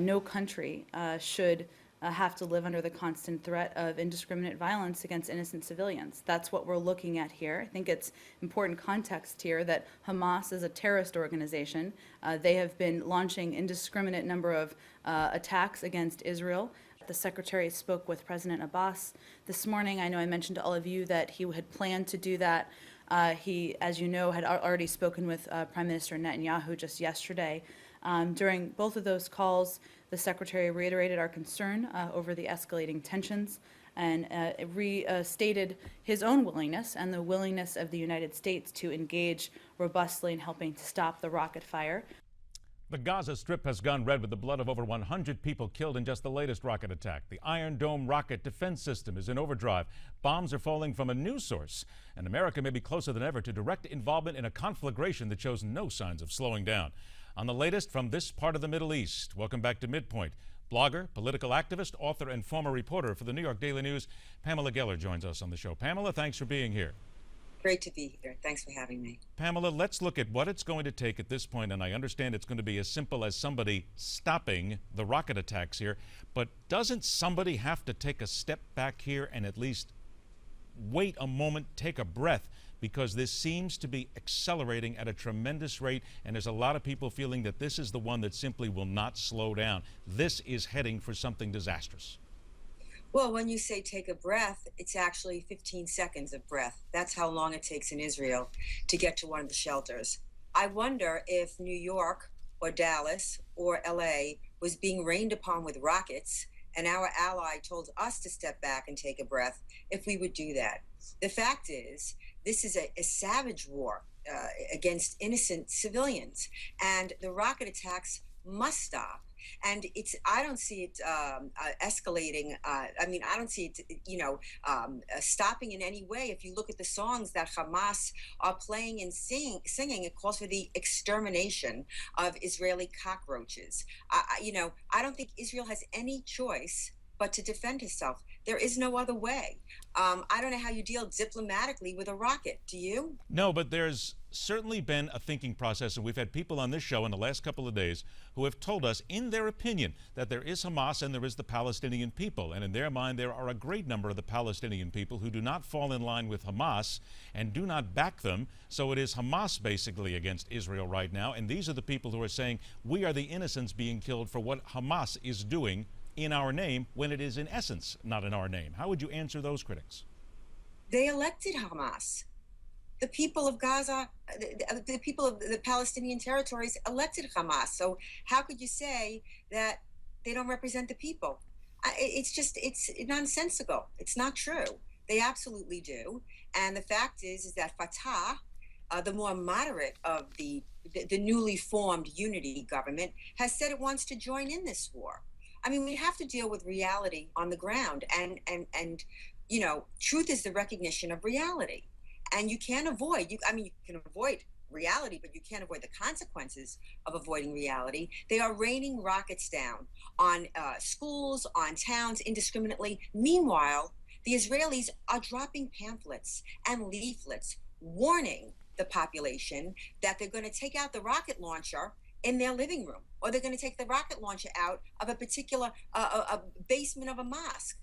no country should have to live under the constant threat of indiscriminate violence against innocent civilians. That's what we're looking at here. I think it's important context here that Hamas is a terrorist organization. They have been launching indiscriminate number of attacks against Israel. The Secretary spoke with President Abbas this morning. I know I mentioned to all of you that he had planned to do that. He, as you know, had already spoken with Prime Minister Netanyahu just yesterday. During both of those calls, the Secretary reiterated our concern over the escalating tensions and restated his own willingness and the willingness of the United States to engage robustly in helping to stop the rocket fire. The Gaza Strip has gone red with the blood of over 100 people killed in just the latest rocket attack. The Iron Dome rocket defense system is in overdrive. Bombs are falling from a new source, and America may be closer than ever to direct involvement in a conflagration that shows no signs of slowing down. On the latest from this part of the Middle East, welcome back to MidPoint. Blogger, political activist, author, and former reporter for the New York Daily News, Pamela Geller joins us on the show. Pamela, thanks for being here. Great to be here. Thanks for having me. Pamela, let's look at what it's going to take at this point, and I understand it's going to be as simple as somebody stopping the rocket attacks here, but doesn't somebody have to take a step back here and at least wait a moment, take a breath, because this seems to be accelerating at a tremendous rate, and there's a lot of people feeling that this is the one that simply will not slow down. This is heading for something disastrous. Well, when you say take a breath, it's actually 15 seconds of breath. That's how long it takes in Israel to get to one of the shelters. I wonder if New York or Dallas or LA was being rained upon with rockets and our ally told us to step back and take a breath, if we would do that. The fact is, this is a savage war against innocent civilians, and the rocket attacks must stop. And I don't see it escalating. I don't see it, stopping in any way. If you look at the songs that Hamas are playing and singing, it calls for the extermination of Israeli cockroaches. I don't think Israel has any choice but to defend itself. There is no other way. I don't know how you deal diplomatically with a rocket. Do you? No, but there's certainly been a thinking process, and we've had people on this show in the last couple of days who have told us, in their opinion, that there is Hamas and there is the Palestinian people. And in their mind, there are a great number of the Palestinian people who do not fall in line with Hamas and do not back them. So it is Hamas basically against Israel right now. And these are the people who are saying, we are the innocents being killed for what Hamas is doing in our name, when it is in essence not in our name. How would you answer those critics? They elected Hamas. The people of Gaza, the people of the Palestinian territories elected Hamas. So how could you say that they don't represent the people? It's nonsensical. It's not true. They absolutely do. And the fact is that Fatah, the more moderate of the newly formed unity government, has said it wants to join in this war. I mean, we have to deal with reality on the ground, and truth is the recognition of reality. And you can't avoid, you can avoid reality, but you can't avoid the consequences of avoiding reality. They are raining rockets down on schools, on towns indiscriminately. Meanwhile, the Israelis are dropping pamphlets and leaflets warning the population that they're going to take out the rocket launcher in their living room, or they're going to take the rocket launcher out of a particular a basement of a mosque.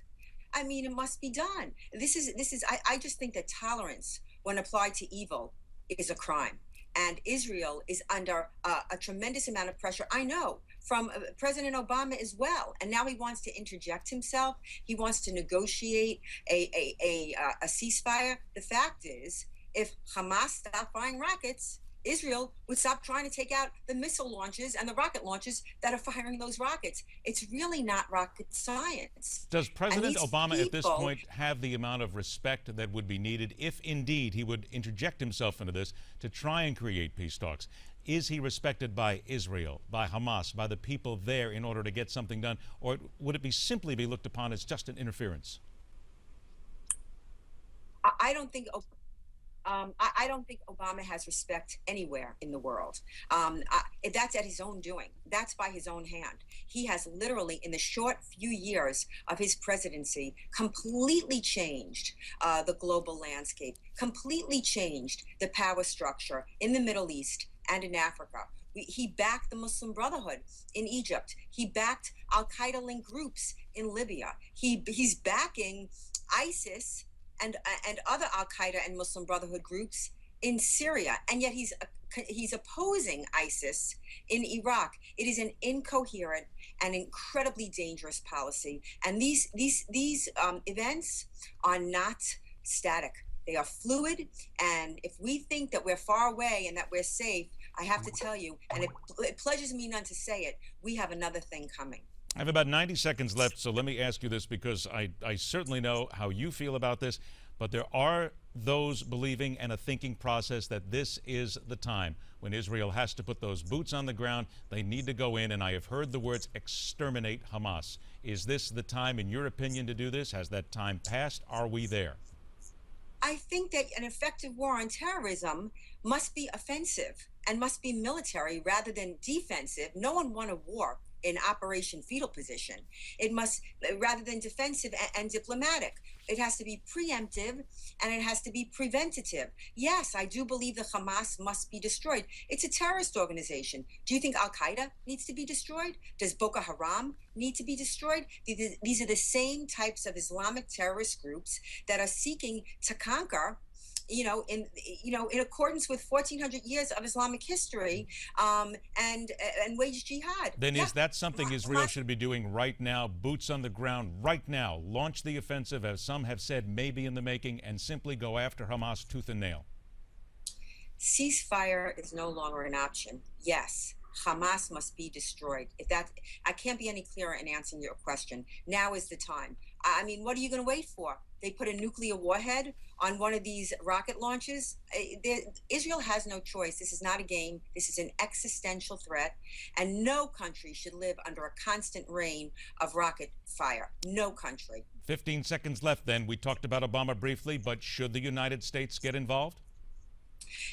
I mean, it must be done. I just think that tolerance, when applied to evil, is a crime. And Israel is under a tremendous amount of pressure, I know, from President Obama as well. And now he wants to interject himself. He wants to negotiate a ceasefire. The fact is, if Hamas stopped firing rockets, Israel would stop trying to take out the missile launches and the rocket launches that are firing those rockets. It's really not rocket science. Does President Obama at this point have the amount of respect that would be needed if indeed he would interject himself into this to try and create peace talks? Is he respected by Israel, by Hamas, by the people there in order to get something done? Or would it simply be looked upon as just an interference? I don't think Obama has respect anywhere in the world. That's at his own doing. That's by his own hand. He has literally, in the short few years of his presidency, completely changed the global landscape, completely changed the power structure in the Middle East and in Africa. He backed the Muslim Brotherhood in Egypt. He backed Al-Qaeda-linked groups in Libya. He's backing ISIS and other Al-Qaeda and Muslim Brotherhood groups in Syria, and yet he's opposing ISIS in Iraq. It is an incoherent and incredibly dangerous policy. And these events are not static. They are fluid. And if we think that we're far away and that we're safe, I have to tell you, and it pleasures me none to say it, we have another thing coming. I have about 90 seconds left, so let me ask you this, because I certainly know how you feel about this, but there are those believing and a thinking process that this is the time when Israel has to put those boots on the ground. They need to go in, and I have heard the words exterminate Hamas. Is this the time, in your opinion, to do this? Has that time passed? Are we there? I think that an effective war on terrorism must be offensive and must be military rather than defensive. No one won a war in Operation Fetal Position. It must, rather than defensive and diplomatic, it has to be preemptive and it has to be preventative. Yes, I do believe the Hamas must be destroyed. It's a terrorist organization. Do you think Al-Qaeda needs to be destroyed? Does Boko Haram need to be destroyed? These are the same types of Islamic terrorist groups that are seeking to conquer, in accordance with 1,400 years of Islamic history, and wage jihad. Then is that something Israel should be doing right now, boots on the ground right now, launch the offensive, as some have said, maybe in the making, and simply go after Hamas tooth and nail? Ceasefire is no longer an option. Yes, Hamas must be destroyed. I can't be any clearer in answering your question. Now is the time. I mean, what are you going to wait for? They put a nuclear warhead on one of these rocket launches. Israel has no choice. This is not a game. This is an existential threat. And no country should live under a constant rain of rocket fire. No country. 15 seconds left then. We talked about Obama briefly, but should the United States get involved?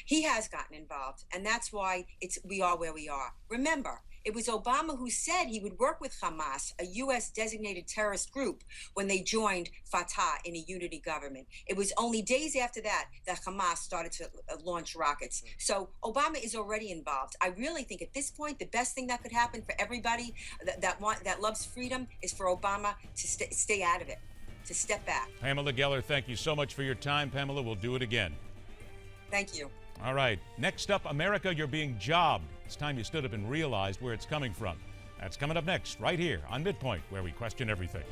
He has gotten involved, and that's why we are where we are. Remember, it was Obama who said he would work with Hamas, a U.S. designated terrorist group, when they joined Fatah in a unity government. It was only days after that that Hamas started to launch rockets. So Obama is already involved. I really think at this point, the best thing that could happen for everybody that loves freedom is for Obama to stay out of it, to step back. Pamela Geller, thank you so much for your time. Pamela, we'll do it again. Thank you. All right. Next up, America, you're being jobbed. It's time you stood up and realized where it's coming from. That's coming up next, right here on MidPoint, where we question everything.